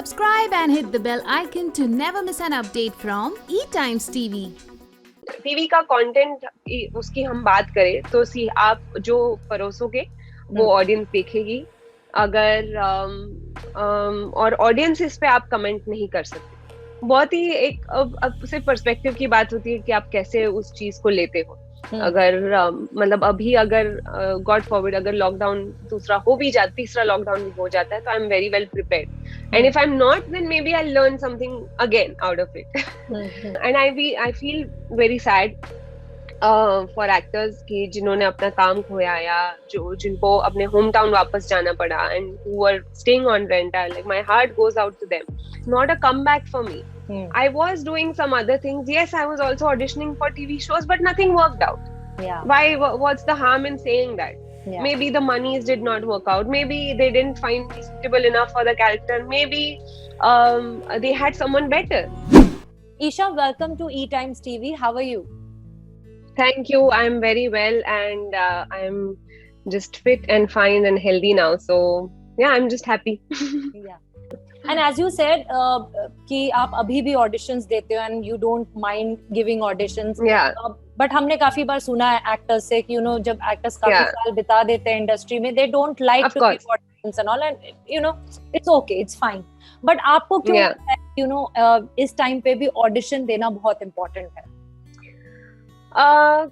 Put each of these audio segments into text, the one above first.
Subscribe and hit the bell icon to never miss an update from eTimes TV. TV का content उसकी हम बात करें तो आप जो परोसोगे वो ऑडियंस देखेगी। अगर और ऑडियंस इस पे आप कमेंट नहीं कर सकते। बहुत ही एक अब सिर्फ पर्सपेक्टिव की बात होती है कि आप कैसे उस चीज को लेते हो। अगर मतलब अभी अगर गॉड फॉरवर्ड अगर लॉकडाउन दूसरा हो भी जाता, तीसरा लॉकडाउन भी हो जाता है तो I am very well prepared and if I am not then may be I learn something again out of it and I feel very sad for actors कि जिन्होंने अपना काम खोया या जिनको अपने होम टाउन वापस जाना पड़ा and who are staying on rent. Like my heart goes out to them. Not a comeback for me. I was doing some other things. Yes, I was also auditioning for TV shows, but nothing worked out. Yeah. Why? What's the harm in saying that? Yeah. Maybe the monies did not work out. Maybe they didn't find me suitable enough for the character. Maybe they had someone better. Isha, welcome to eTimes TV. How are you? Thank you. I'm very well, and I'm just fit and fine and healthy now. So yeah, I'm just happy. Yeah. And as you said कि आप अभी भी auditions देते हो and you don't mind giving auditions. Yeah. But हमने काफी बार सुना है actors से कि जब actors काफी साल बिता देते हैं industry में, they don't like to give auditions and all, and it's okay, it's fine. But आपको क्यों लगता है इस time पे भी audition देना बहुत important है?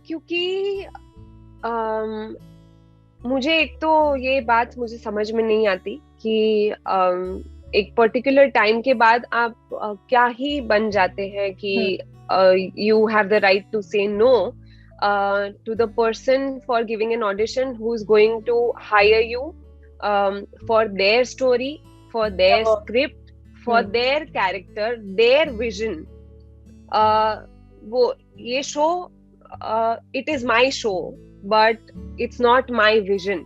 क्योंकि मुझे एक तो ये बात मुझे समझ में नहीं आती कि एक पर्टिकुलर टाइम के बाद आप क्या ही बन जाते हैं कि you have the right to say no to the person for giving an audition who is going to hire you for their story, for their script, for their character, their vision. वो ये show it is my show but it's not my vision.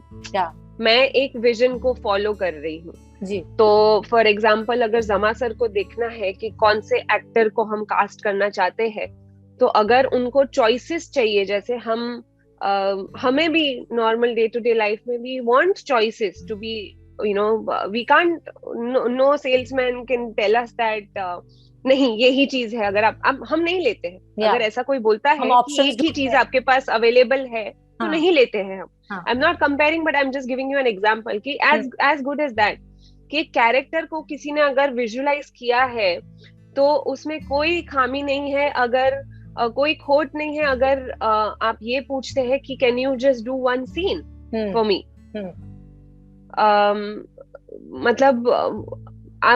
मैं एक vision को follow कर रही हूँ जी। तो for example अगर जमा सर को देखना है कि कौन से एक्टर को हम कास्ट करना चाहते हैं, तो अगर उनको चॉइसेस चाहिए, जैसे हमें भी normal day to day life में we want choices to be we can't, no salesman can tell us that नहीं यही चीज है। अगर आप हम नहीं लेते हैं। अगर ऐसा कोई बोलता है कि एक ही चीज आपके पास अवेलेबल है तो नहीं लेते हैं हम। आई am not comparing but I am just giving you an example कि एज गुड एज दैट कि कैरेक्टर को किसी ने अगर विजुअलाइज किया है तो उसमें कोई खामी नहीं है, अगर कोई खोट नहीं है। अगर आप ये पूछते हैं कि can you just do one scene for me, मतलब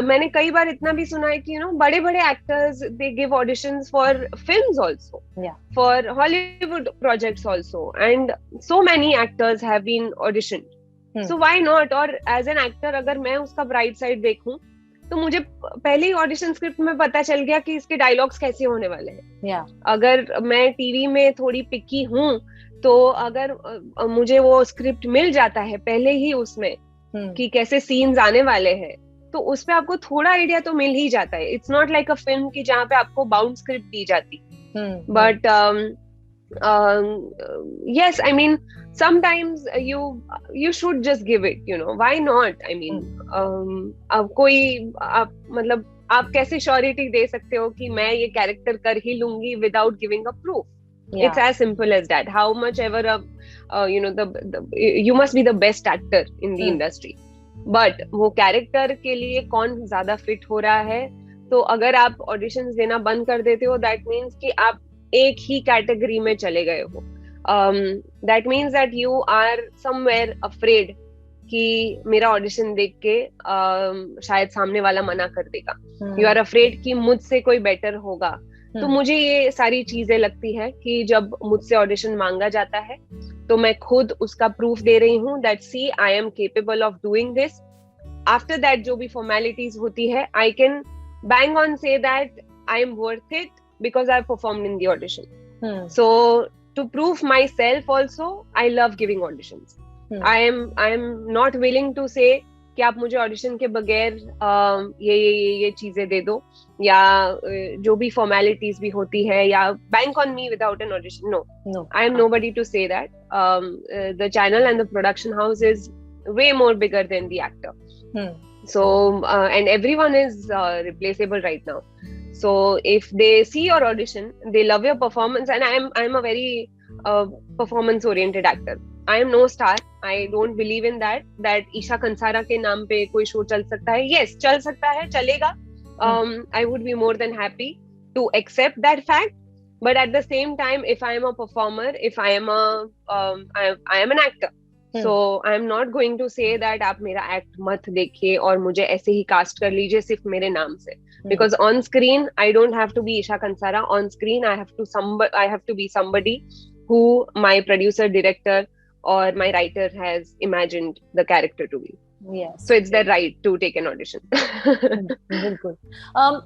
मैंने कई बार इतना भी सुना है कि बड़े बड़े actors they give auditions for films also, for Hollywood projects also, and so many actors have been auditioned. So why not? और एज एन एक्टर अगर मैं उसका ब्राइट साइड देखूं तो मुझे पहले ही ऑडिशन स्क्रिप्ट में पता चल गया कि इसके डायलॉग्स कैसे होने वाले हैं. अगर मैं टीवी में थोड़ी पिकी हूं तो अगर मुझे वो स्क्रिप्ट मिल जाता है पहले ही उसमें कि कैसे सीन्स आने वाले हैं, तो उस पे आपको थोड़ा आइडिया तो मिल ही जाता है. It's not like a film की जहाँ पे आपको बाउंड स्क्रिप्ट दी जाती. But yes, I mean sometimes you should just give it, why not? I mean मतलब आप कैसे श्योरिटी दे सकते हो कि मैं ये कैरेक्टर कर ही लूंगी without giving a proof? It's as simple as that. How much ever you must be the best actor in the industry, but वो कैरेक्टर के लिए कौन ज्यादा फिट हो रहा है? तो अगर आप ऑडिशंस देना बंद कर देते हो, दैट मीन्स कि आप एक ही कैटेगरी में चले गए हो. That means that you are somewhere afraid कि मेरा ऑडिशन देख के शायद सामने वाला मना कर देगा. यू आर अफ्रेड कि मुझसे कोई बेटर होगा. तो मुझे ये सारी चीजें लगती है कि जब मुझसे ऑडिशन मांगा जाता है तो मैं खुद उसका प्रूफ दे रही हूँ that see I am capable of doing this. After that जो भी फॉर्मेलिटीज होती है, I can bang on say that I am worth it because I performed in the audition. So to prove myself also, I love giving auditions. I am not willing to say कि आप मुझे audition के बगैर ये चीजें दे दो या जो भी फॉर्मेलिटीज भी होती है या bank on me without an audition. No, I am nobody to say that. The channel and the production house is way more bigger than the actor. So and everyone is replaceable right now. So if they see your audition, they love your performance, and I'm a very performance oriented actor. I am no star. I don't believe in that Isha Kansara के नाम पे कोई show चल सकता है. Yes, चल सकता है, चलेगा. I would be more than happy to accept that fact. But at the same time, if I am a performer, if I am I am an actor. So I am not going to say that आप मेरा act मत देखिए और मुझे ऐसे ही cast कर लीजिए सिर्फ मेरे नाम से. Because on screen I don't have to be Isha Kansara. On screen I have to be somebody who my producer, director, or my writer has imagined the character to be. Yes. So it's their right to take an audition. बिल्कुल.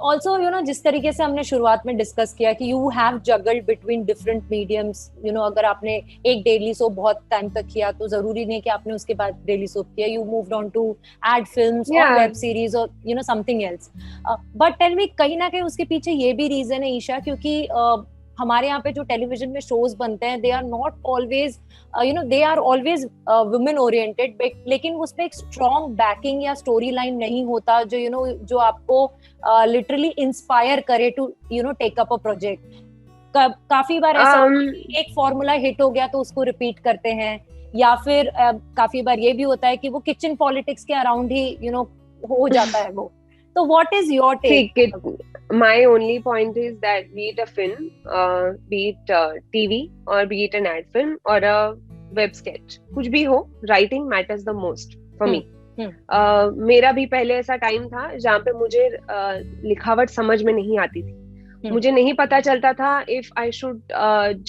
Also, जिस तरीके से हमने शुरुआत में discuss किया कि you have juggled between different mediums. अगर आपने एक डेली सोप बहुत टाइम तक किया तो जरूरी नहीं कि आपने उसके बाद डेली सोप किया. You moved on to ad films or web series or something else. But tell me, कहीं ना कहीं उसके पीछे ये भी रीजन है ईशा, क्योंकि हमारे यहाँ पे जो टेलीविजन में शोज बनते हैं, they are not always they are always women oriented, लेकिन उसमें एक स्ट्रॉन्ग बैकिंग या स्टोरी लाइन नहीं होता जो जो आपको लिटरली इंस्पायर करे to take up a project. काफी बार ऐसा एक फॉर्मूला हिट हो गया तो उसको रिपीट करते हैं, या फिर काफी बार ये भी होता है कि वो किचन पॉलिटिक्स के अराउंड ही हो जाता है वो. तो what is your take? My only point is that be it a film, be it TV, or be it an ad film or a web sketch, कुछ भी हो, writing matters the most for me. मेरा भी पहले ऐसा time था जहाँ पे मुझे लिखावट समझ में नहीं आती थी. मुझे नहीं पता चलता था if I should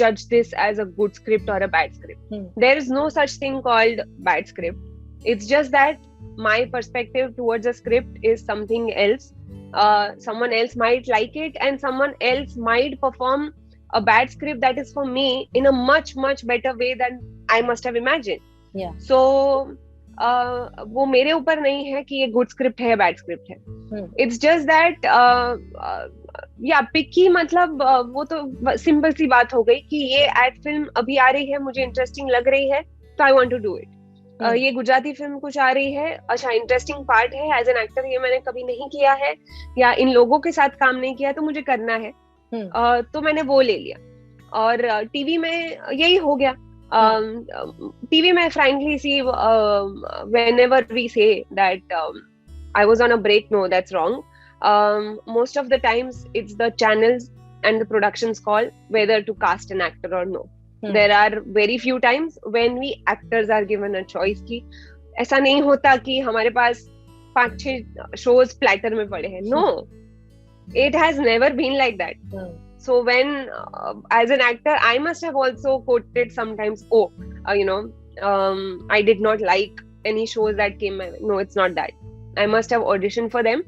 judge this as a good script or a bad script. There is no such thing called bad script. It's just that my perspective towards a script is something else. Someone else might like it, and someone else might perform a bad script that is for me in a much better way than I must have imagined. Yeah. So वो मेरे ऊपर नहीं है कि ये good script है या bad script है. It's just that picky मतलब वो तो सिंपल सी बात हो गई कि ये ad film अभी आ रही है, मुझे इंटरेस्टिंग लग रही है, तो I want to do it. ये गुजराती फिल्म कुछ आ रही है, अच्छा इंटरेस्टिंग पार्ट है, एज एन एक्टर ये मैंने कभी नहीं किया है या इन लोगों के साथ काम नहीं किया, तो मुझे करना है, तो मैंने वो ले लिया. और टीवी में यही हो गया. टीवी में फ्रैंकली सी whenever we say that I was on a break, no, that's wrong. Most of the times it's the channels and the production's call whether to cast an actor or no. There are very few times when we actors are given a choice कि ऐसा नहीं होता कि हमारे पास 5-6 shows platter में पड़े हैं. No, it has never been like that. So when as an actor I must have also quoted sometimes, I did not like any shows that came my way. No, it's not that. I must have auditioned for them,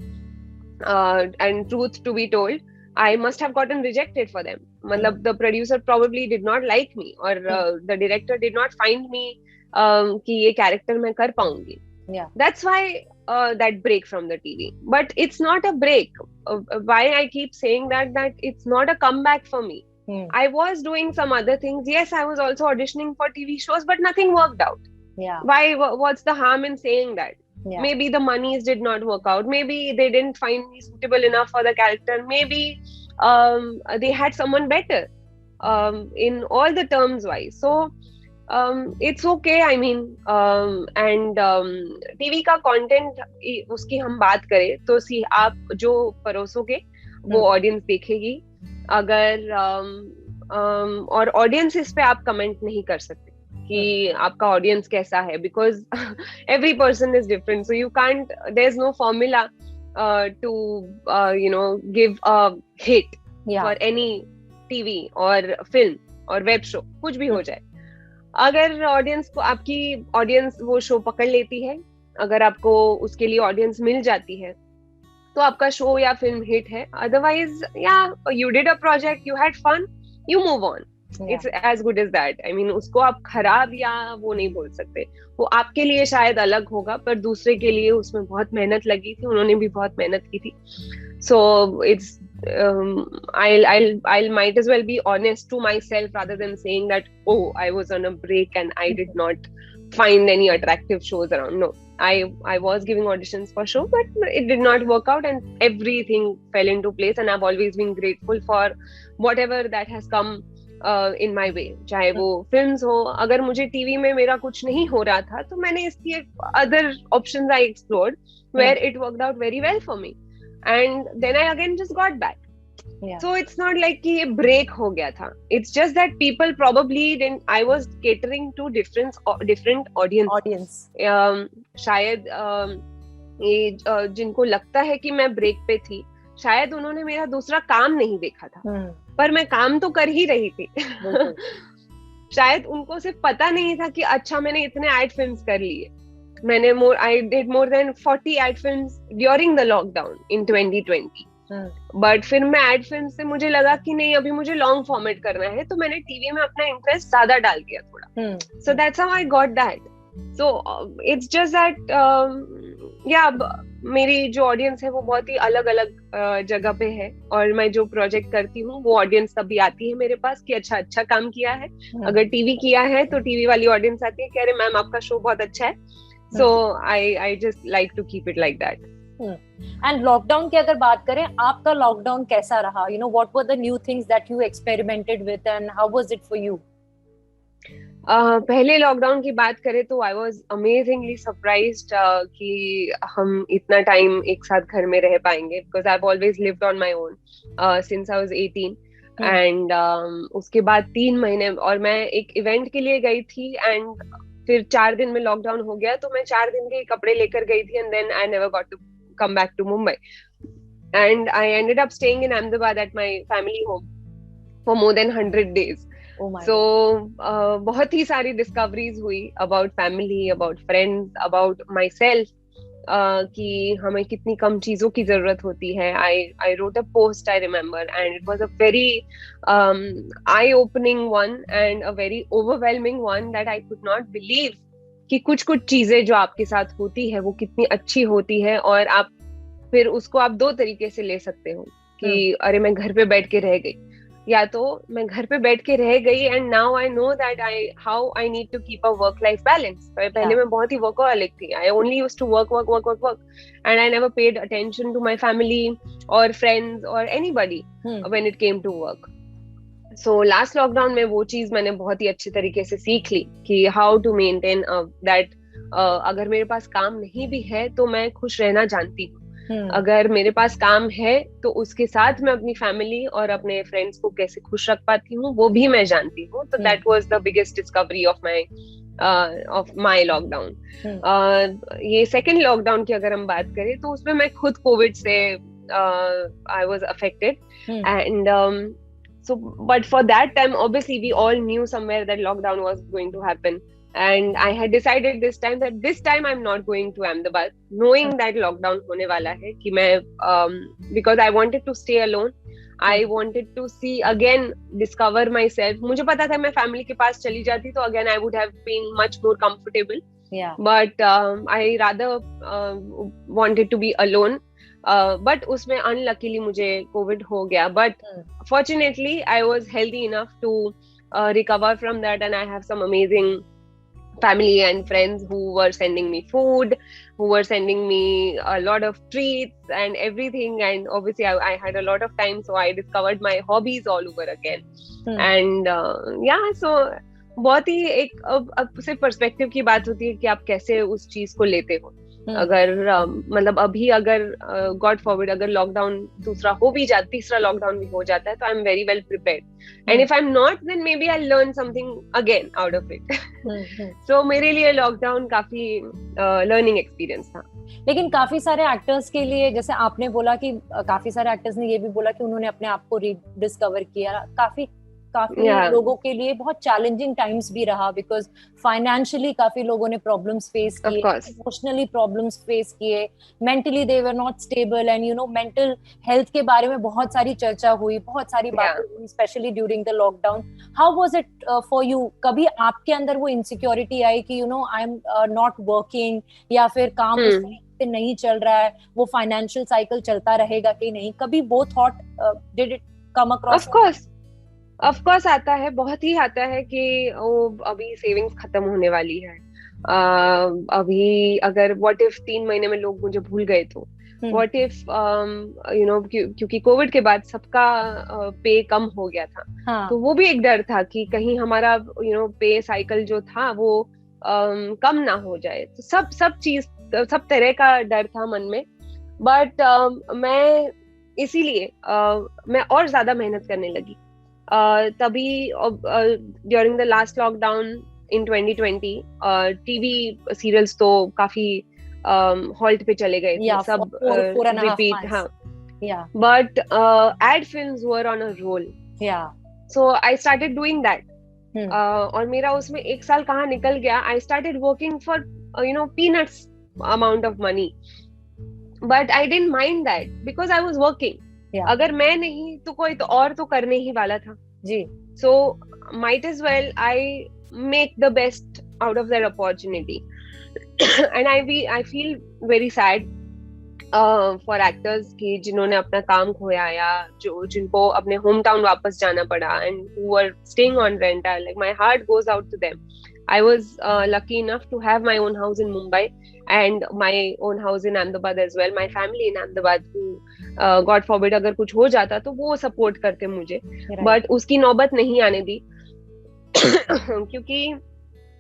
and truth to be told, I must have gotten rejected for them. Matlab, the producer probably did not like me, or the director did not find me कि ये character मैं कर पाऊंगी. Yeah. That's why that break from the TV. But it's not a break. Why I keep saying that it's not a comeback for me. I was doing some other things. Yes, I was also auditioning for TV shows, but nothing worked out. Yeah. Why? What's the harm in saying that? Yeah. Maybe the monies did not work out. Maybe they didn't find me suitable enough for the character. Maybe they had someone better in all the terms wise. So it's okay. I mean, and TV का content उसकी हम बात करें तो सी आप जो परोसोगे वो audience देखेगी. अगर और audience इस पे आप comment नहीं कर सकते कि आपका ऑडियंस कैसा है, because every person is different, so you can't, there is no formula to give a hit for any TV और फिल्म और वेब शो, कुछ भी हो जाए. अगर ऑडियंस को, आपकी ऑडियंस वो शो पकड़ लेती है, अगर आपको उसके लिए ऑडियंस मिल जाती है, तो आपका शो या फिल्म हिट है. Otherwise you did a project, you had fun, you move on. It's as good as that. I mean, उसको आप खराब या वो नहीं बोल सकते. वो आपके लिए शायद अलग होगा, पर दूसरे के लिए उसमें बहुत मेहनत लगी थी, उन्होंने भी बहुत मेहनत की थी. So it's I'll might as well be honest to myself rather than saying that I was on a break and I did not find any attractive shows around. No, I was giving auditions for show, but it did not work out, and everything fell into place. And I've always been grateful for whatever that has come in my way. चाहे वो films हो, अगर मुझे TV में मेरा कुछ नहीं हो रहा था, तो मैंने इसकी other options I explored where it worked out very well for me, and then I again just got back. Yeah. So it's not like कि ये break हो गया था. It's just that people probably didn't. I was catering to different audience. शायद ये जिनको लगता है कि मैं break पे थी, शायद उन्होंने मेरा दूसरा काम नहीं देखा था, पर मैं काम तो कर ही रही थी. शायद उनको सिर्फ पता नहीं था कि अच्छा मैंने इतने ad films कर लिए. I did more than 40 ad films during the lockdown in 2020. But फिर मैं एड फिल्म से मुझे लगा कि नहीं, अभी मुझे लॉन्ग फॉर्मेट करना है, तो मैंने टीवी में अपना इंटरेस्ट ज्यादा डाल दिया थोड़ा. So that's how I got that. So it's just that या मेरी जो ऑडियंस है वो बहुत ही अलग अलग जगह पे है, और मैं जो प्रोजेक्ट करती हूँ वो ऑडियंस तभी आती है मेरे पास कि अच्छा काम किया है. अगर टीवी किया है तो टीवी वाली ऑडियंस आती है कि अरे मैम आपका शो बहुत अच्छा है. So I just like to keep it like that. And lockdown की अगर बात करें, आपका लॉकडाउन कैसा रहा? You know, what were the new things that you experimented with and how was it for you? पहले लॉकडाउन की बात करें तो आई वाज अमेजिंगली सरप्राइज्ड कि हम इतना टाइम एक साथ घर में रह पाएंगे, because I have always lived on my own since I was 18. And उसके बाद 3 महीने और मैं एक इवेंट के लिए गई थी, एंड फिर 4 दिन में लॉकडाउन हो गया, तो मैं 4 दिन के कपड़े लेकर गई थी, and then I never got to come back to Mumbai, and I ended up staying in Ahmedabad at my family home for more than 100 days. Oh my so बहुत ही सारी discoveries हुई about family, about friends, about myself, कि हमें कितनी कम चीजों की जरूरत होती है. I wrote a post, I remember, and it was a very eye-opening one and a very overwhelming one that I could not believe कि कुछ चीजें जो आपके साथ होती है वो कितनी अच्छी होती है, और आप फिर उसको आप 2 तरीके से ले सकते हो कि अरे मैं घर पे बैठ के रह गई, या तो मैं घर पे बैठ के रह गई and now I know that how I need to keep a work life balance. पहले मैं बहुत ही वर्कहॉलिक थी. I only used to work and I never paid attention to my family और फ्रेंड्स और anybody when it came to work. So last lockdown में वो चीज मैंने बहुत ही अच्छे तरीके से सीख ली कि हाउ टू मेंटेन दैट. अगर मेरे पास काम नहीं भी है तो मैं खुश रहना जानती हूँ. अगर मेरे पास काम है तो उसके साथ मैं अपनी फैमिली और अपने फ्रेंड्स को कैसे खुश रख पाती हूँ वो भी मैं जानती हूँ. तो that was the biggest discovery of my lockdown. ये सेकेंड लॉकडाउन की अगर हम बात करें तो उसमें मैं खुद कोविड से I was affected, and so but for that time obviously we all knew somewhere that lockdown was going to happen, and I had decided this time I'm not going to Ahmedabad, knowing that lockdown hone wala hai ki main because I wanted to stay alone. I wanted to see again, discover myself. मुझे पता था मैं family के पास चली जाती तो again I would have been much more comfortable. But I rather wanted to be alone. But उसमें unluckily मुझे COVID हो गया. But fortunately I was healthy enough to recover from that, and I have some amazing family and friends who were sending me food, who were sending me a lot of treats and everything, and obviously I had a lot of time, so I discovered my hobbies all over again. And yeah, so बहुत ही एक अब सिर्फ perspective की बात होती है कि आप कैसे उस चीज को लेते हो. अगर मतलब अभी अगर गॉड फॉरवर्ड अगर लॉकडाउन दूसरा हो भी जाता, तीसरा लॉकडाउन भी हो जाता है, तो I am very well prepared, and if I am not then may be I learn something again out of it. So मेरे लिए लॉकडाउन काफी लर्निंग एक्सपीरियंस था. लेकिन काफी सारे एक्टर्स के लिए, जैसे आपने बोला कि काफी सारे एक्टर्स ने ये भी बोला कि उन्होंने अपने आप को रिडिस्कवर किया, काफी लोगों के लिए बहुत चैलेंजिंग टाइम्स भी रहा, बिकॉज फाइनेंशियली काफी लोगों ने प्रॉब्लम्स फेस किए, इमोशनली प्रॉब्लम्स फेस किए, mentally they were not stable, and you know mental health के बारे में बहुत सारी चर्चा हुई, बहुत सारी बातें हुई, specially during the lockdown. How was it for you? कभी आपके अंदर वो इनसिक्योरिटी आई कि you know I am not working, या फिर काम उस तरीके से नहीं चल रहा है, वो फाइनेंशियल साइकिल चलता रहेगा कि नहीं? कभी वो thought did it come across? Of course आता है, बहुत ही आता है कि वो अभी सेविंग्स खत्म होने वाली है, अभी अगर व्हाट इफ 3 महीने में लोग मुझे भूल गए तो, व्हाट इफ क्योंकि कोविड के बाद सबका पे कम हो गया था, हाँ. तो वो भी एक डर था कि कहीं हमारा पे साइकिल जो था वो कम ना हो जाए। तो सब तरह का डर था मन में। बट मैं इसीलिए मैं और ज्यादा मेहनत करने लगी। तभी during the last lockdown in 2020 TV serials तो काफी हॉल्ट पे चले गए थे, सब रिपीट। हाँ, but ad films were on a roll, so I started doing that. और मेरा उसमें 1 साल कहाँ निकल गया। I started working for peanuts amount of money, but I didn't mind that because I was working. अगर मैं नहीं तो कोई तो और तो करने ही वाला था जी। So might as well I make the best out of that opportunity. And I feel very sad for actors कि जिन्होंने अपना काम खोया या जिनको अपने होम टाउन वापस जाना पड़ा, and who were staying on rent. Like my heart goes out to them. I was lucky enough to have my own house in Mumbai and my own house in Ahmedabad as well. My family in Ahmedabad, who God forbid अगर कुछ हो जाता तो वो support करते मुझे, but उसकी नौबत नहीं आने दी। क्योंकि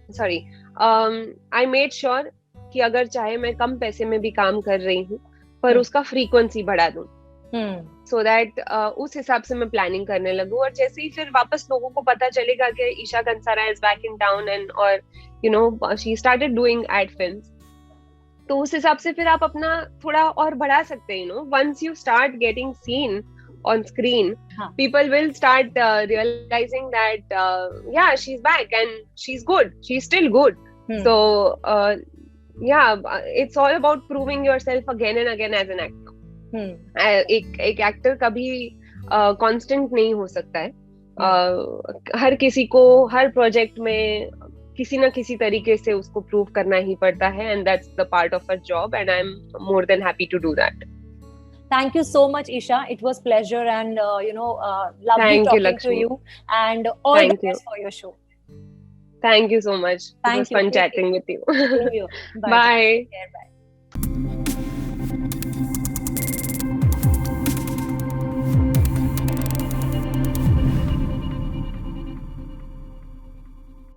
सॉरी, आई मेड श्योर कि अगर चाहे मैं कम पैसे में भी काम कर रही हूँ पर उसका फ्रीक्वेंसी बढ़ा दूं, सो दैट उस हिसाब से मैं प्लानिंग करने लगूं। और जैसे ही फिर वापस लोगों को पता चलेगा कि Esha Kansara is back in town and और she started doing ad films, तो उस हिसाब से फिर आप अपना थोड़ा और बढ़ा सकते हैं। Once you start getting seen on screen, people will start realizing that yeah, she's back and she's good, she's still good. So yeah, it's all about proving yourself again and again as an actor. एक actor कभी constant नहीं हो सकता है। हर किसी को हर project में किसी ना किसी तरीके से उसको प्रूव करना ही पड़ता है, and that's the part of a job, and I am more than happy to do that. Thank you so much, Isha. It was pleasure and lovely talking to you, and all the best for your show. Thank you so much. It was fun chatting with you. Bye. Bye. Bye.